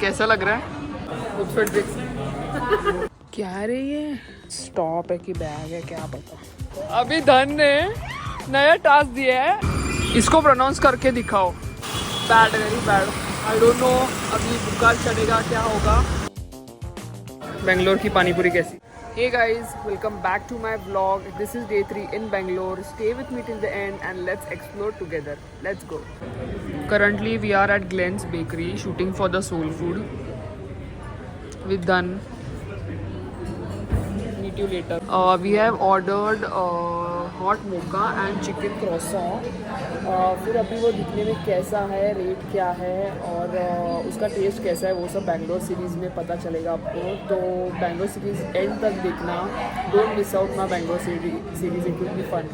कैसा लग रहा है आउटफिट देख क्या रही है स्टॉप है कि बैग है क्या पता। अभी धन ने नया टास्क दिया है, इसको प्रोनाउंस करके दिखाओ। Bad very bad, I don't know अभी बुखार चढ़ेगा क्या होगा। बेंगलोर की पानीपुरी कैसी। Hey guys, welcome back to my vlog. This is day 3 in Bangalore. Stay with me till the end and let's explore together. Let's go. Currently we are at Glenn's Bakery shooting for the soul food with Dhan. Meet you later. We have ordered hot mocha and chicken croissant. फिर अभी वो दिखने में कैसा है, rate क्या है और उसका टेस्ट कैसा है वो सब बैंगलोर सीरीज़ में पता चलेगा आपको। तो बैंगलोर सीरीज़ एंड तक देखना, don't miss out my Bangalore series, it will be fun.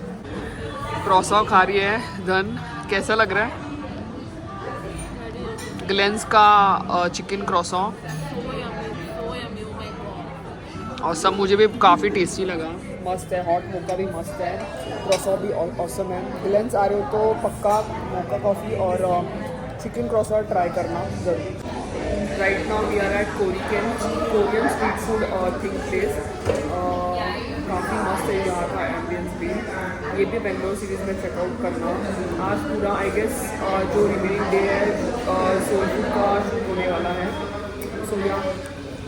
croissant खा रही है धन, कैसा लग रहा है? ग्लेंस का चिकन croissant और सब मुझे भी काफ़ी टेस्टी लगा, मस्त है। हॉट मोका भी मस्त है, croissant भी ऑसम है। ग्लेंस आ रहे हो तो पक्का मोका कॉफ़ी और चिकन croissant ट्राई करना जरूर। Right now we are at Korean street food thing place. काफ़ी मस्त है यहाँ का एम्बियंस भी, ये भी बेंगलोर सीरीज़ में चेकआउट करना। आज पूरा आई गेस जो रिमेनिंग डे है सोल फूड का शूट होने वाला है। So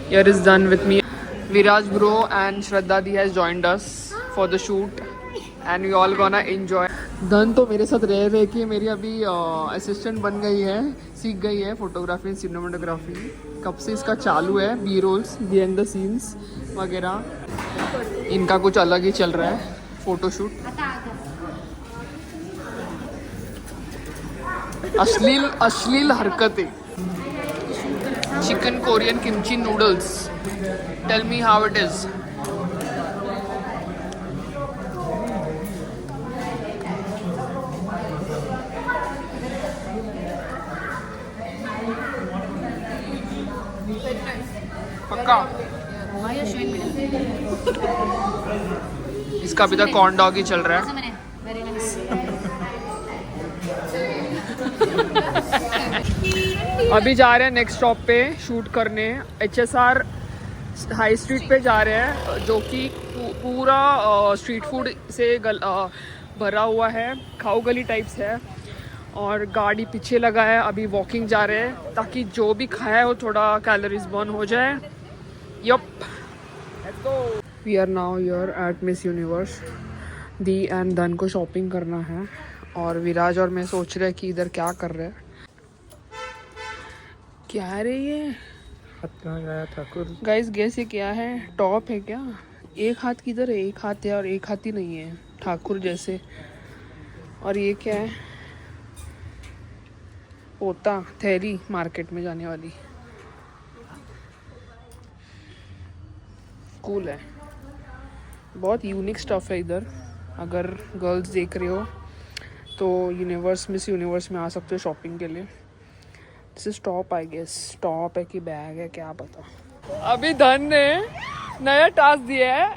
here is done with me. Viraj bro and Shraddha Di has joined us for the shoot and we all gonna enjoy. धन तो मेरे साथ रह रहे कि मेरी अभी असिस्टेंट बन गई है, सीख गई है फोटोग्राफी सिनेमाटोग्राफी। कब से इसका चालू है, B rolls behind the scenes वगैरह। इनका कुछ अलग ही चल रहा है फोटोशूट। अश्लील हरकतें। Chicken Korean kimchi noodles, tell me how it is. पक्का इसका अभी तक कॉर्न डॉग ही चल रहा है। अभी जा रहे हैं नेक्स्ट स्टॉप पे शूट करने, HSR हाई स्ट्रीट पे जा रहे हैं जो कि पूरा स्ट्रीट फूड से भरा हुआ है, खाओ गली टाइप्स है और गाड़ी पीछे लगा है। अभी वॉकिंग जा रहे हैं ताकि जो भी खाया हो थोड़ा कैलोरीज बर्न हो जाए। Yup, let's go. We are now here at Miss Universe. The end धन को शॉपिंग करना है और विराज और मैं सोच रहे हैं कि इधर क्या कर रहे हैं। क्या रही है गाइस, गेस ये क्या है? टॉप है क्या? एक हाथ किधर है? एक हाथ है और एक हाथ ही नहीं है, ठाकुर जैसे। और ये क्या है? पोता थैली मार्केट में जाने वाली। कूल है, बहुत यूनिक स्टफ है इधर। अगर गर्ल्स देख रहे हो तो मिस यूनिवर्स में आ सकते हो शॉपिंग के लिए। स्टॉप आई गेस, स्टॉप है कि बैग है क्या पता। अभी धन ने नया टास्क दिया है,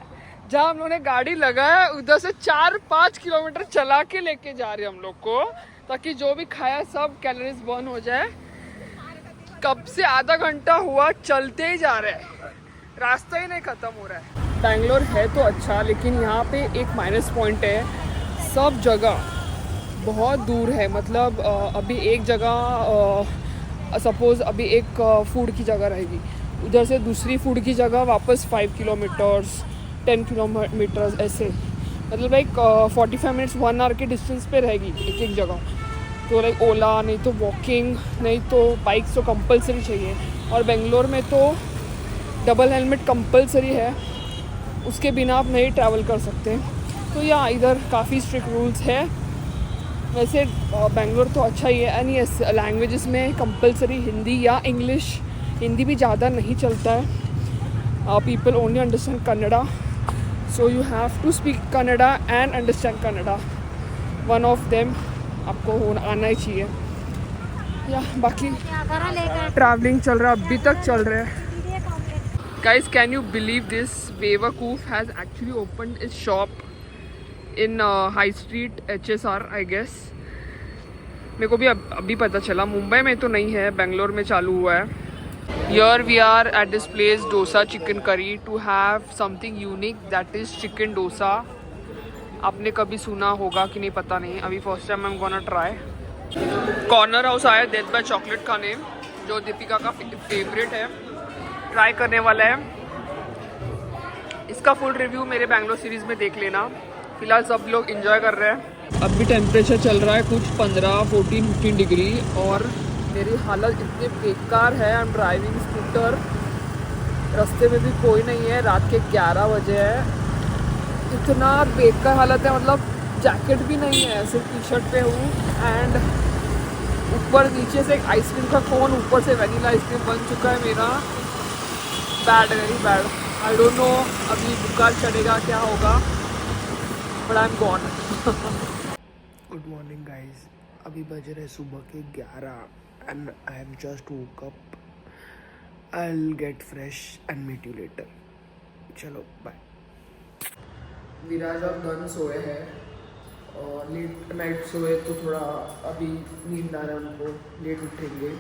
जहाँ हम लोगों ने गाड़ी लगाया उधर से 4-5 किलोमीटर चला के लेके जा रहे हैं हम लोग को, ताकि जो भी खाया सब कैलोरीज बर्न हो जाए। कब से आधा घंटा हुआ चलते ही जा रहे हैं, रास्ता ही नहीं खत्म हो रहा है। बैंगलोर है तो अच्छा, लेकिन यहाँ पे एक माइनस पॉइंट है, सब जगह बहुत दूर है। मतलब अभी एक जगह सपोज़ अभी एक फूड की जगह रहेगी, उधर से दूसरी फूड की जगह वापस 5 किलोमीटर्स 10 किलोमीटर्स ऐसे, मतलब लाइक 45 मिनट्स 1 आवर के डिस्टेंस पे रहेगी एक जगह। तो लाइक ओला नहीं तो वॉकिंग नहीं तो बाइक्स तो कंपलसरी चाहिए। और बेंगलोर में तो डबल हेलमेट कंपलसरी है, उसके बिना आप नहीं ट्रैवल कर सकते। तो या इधर काफ़ी स्ट्रिक्ट रूल्स है। वैसे बेंगलोर तो अच्छा ही है। एंड यस, लैंग्वेजेस में कंपलसरी हिंदी या इंग्लिश, हिंदी भी ज़्यादा नहीं चलता है। People only understand Kannada, so you have to speak Kannada and understand Kannada, one of them आपको आना ही चाहिए। या बाकी ट्रैवलिंग चल रहा है, अभी तक चल रहा है। Guys, can you believe this? Bewakoof has actually opened its shop in high street HSR I guess. मेरे को भी अभी पता चला, मुंबई में तो नहीं है, बेंगलोर में चालू हुआ है। Here we are at this place dosa chicken curry to have something unique that is chicken dosa. आपने कभी सुना होगा कि नहीं पता नहीं. अभी first time I am gonna try. Corner house आया डेथ बाय चॉकलेट खाने, जो दीपिका का फेवरेट है. ट्राई करने वाला है. इसका फुल रिव्यू मेरे बैंगलोर सीरीज में देख लेना. फिलहाल सब लोग एंजॉय कर रहे हैं. अब भी टेम्परेचर चल रहा है कुछ 15, 14, 15 डिग्री और मेरी हालत इतनी बेकार है. आई एम ड्राइविंग स्कूटर, रास्ते में भी कोई नहीं है. रात के 11 बजे है. इतना बेकार हालत है, मतलब जैकेट भी नहीं है, सिर्फ टी शर्ट पे हूँ. एंड ऊपर नीचे से एक आइसक्रीम का कोन, ऊपर से वनीला आइसक्रीम बन चुका है मेरा. Bad, very bad. I don't know अभी बुखार चढ़ेगा क्या होगा, but I am gone. Good morning guys. अभी बज रहे सुबह के 11 and I am just woke up. I will get fresh and meet you later. चलो बाय. विराज और धन सोए हैं और लेट नाइट सोए तो थोड़ा अभी नींद आ रहा है उनको, लेट उठेंगे.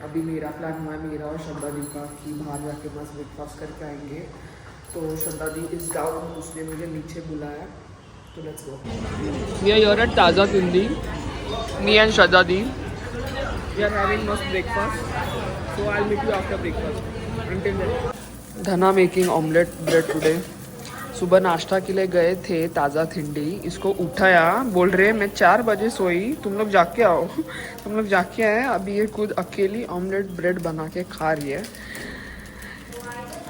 अभी मेरा प्लान हुआ है, मेरा और श्रद्धा दी का, कि बाहर जाके बस ब्रेकफास्ट करके आएंगे. तो श्रद्धा दी इज डाउन, उसने मुझे नीचे बुलाया, तो let's go. We are here at Taaza Thindi, me and Shraddha di. We are having must breakfast, so I will meet you after breakfast. Until then. Dhana making omelette bread today. सुबह नाश्ता के लिए गए थे ताज़ा थिंडी. इसको उठाया, बोल रहे मैं 4 बजे सोई, तुम लोग जाके आओ. तुम लोग जाके आए. अभी ये खुद अकेली ऑमलेट ब्रेड बना के खा रही है.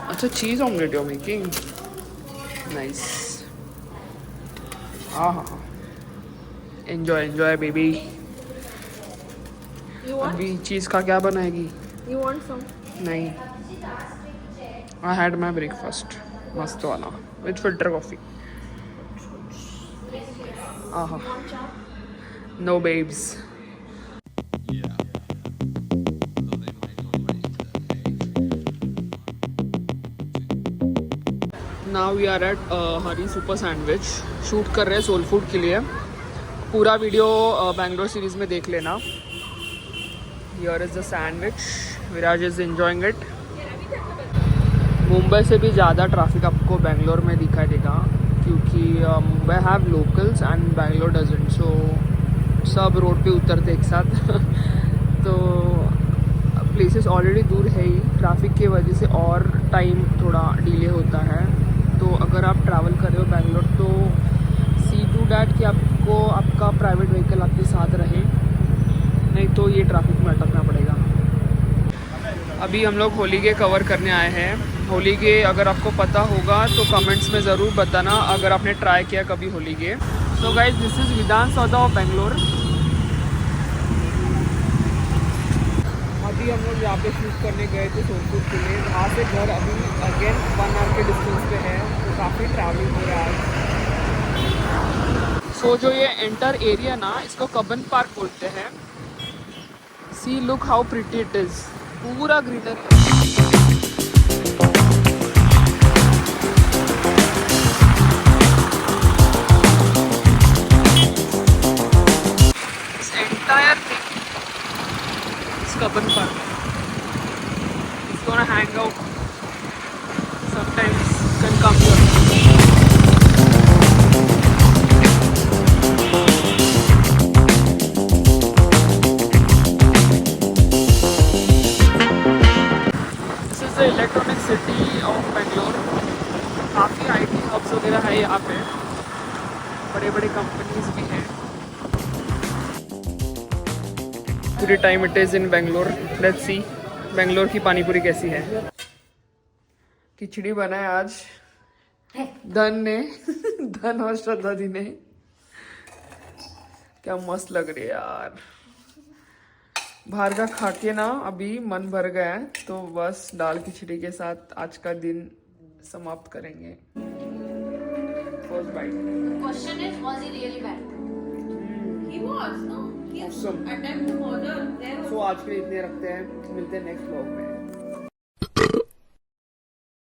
अच्छा, चीज़ ऑमलेट यू मेकिंग, नाइस. हाँ हाँ, एंजॉय एंजॉय बेबी. अभी चीज़ का क्या बनाएगी? You want some? नहीं, आई हैड माई ब्रेकफास्ट मस्त वाला with filter coffee. Aha, no babes. Now we are at Hari super sandwich. Shoot कर रहे हैं सोल फूड के लिए. पूरा वीडियो बैंगलोर सीरीज में देख लेना. Here is the sandwich. Viraj is enjoying it. Mumbai से भी ज़्यादा ट्रैफिक आपको बेंगलोर में दिखाई देगा, क्योंकि Mumbai have locals and Bangalore doesn't. So सब रोड पे उतरते एक साथ. तो प्लेसेस ऑलरेडी दूर है ही, ट्रैफिक की वजह से और टाइम थोड़ा डिले होता है. तो अगर आप ट्रैवल कर रहे हो बेंगलोर, तो सी टू डैट कि आपको आपका प्राइवेट व्हीकल आपके साथ रहे, नहीं तो ये ट्रैफिक में अटकना पड़ेगा. अभी हम लोग होली के कवर करने आए हैं. होली के अगर आपको पता होगा तो कमेंट्स में ज़रूर बताना, अगर आपने ट्राई किया कभी होली के. सो गाइज, दिस इज़ विधान सौदा ऑफ बेंगलोर. अभी हम लोग यहाँ पे शूट करने गए थे सोनपुर के लिए. वहाँ से घर अभी अगेन 1 आवर के डिस्टेंस पे है, तो काफ़ी ट्रैवलिंग हो रहा है. सो जो ये एंटर एरिया ना, इसको कबन पार्क बोलते हैं. See look how pretty it is. पूरा greenery. Entire thing is Kaban Park. If you wanna hang out, sometimes you can come here. This is the electronic city of Bangalore. काफ़ी IT hubs वगैरह है यहाँ पे, बड़े बड़े companies भी हैं. पूरी time it is in Bangalore. Let's see Bangalore की पानी पूरी कैसी है. खिचड़ी बनाया आज धन ने. धन और श्रद्धा दी ने. क्या मस्त लग रही है यार. बाहर का खा के ना अभी मन भर गया है, तो बस दाल खिचड़ी के साथ आज का दिन समाप्त करेंगे. First bite. Question is, was he really bad? He was, no? He Awesome. attempt to order there. सो आज के लिए इतने रखते हैं, मिलते हैं नेक्स्ट व्लॉग में.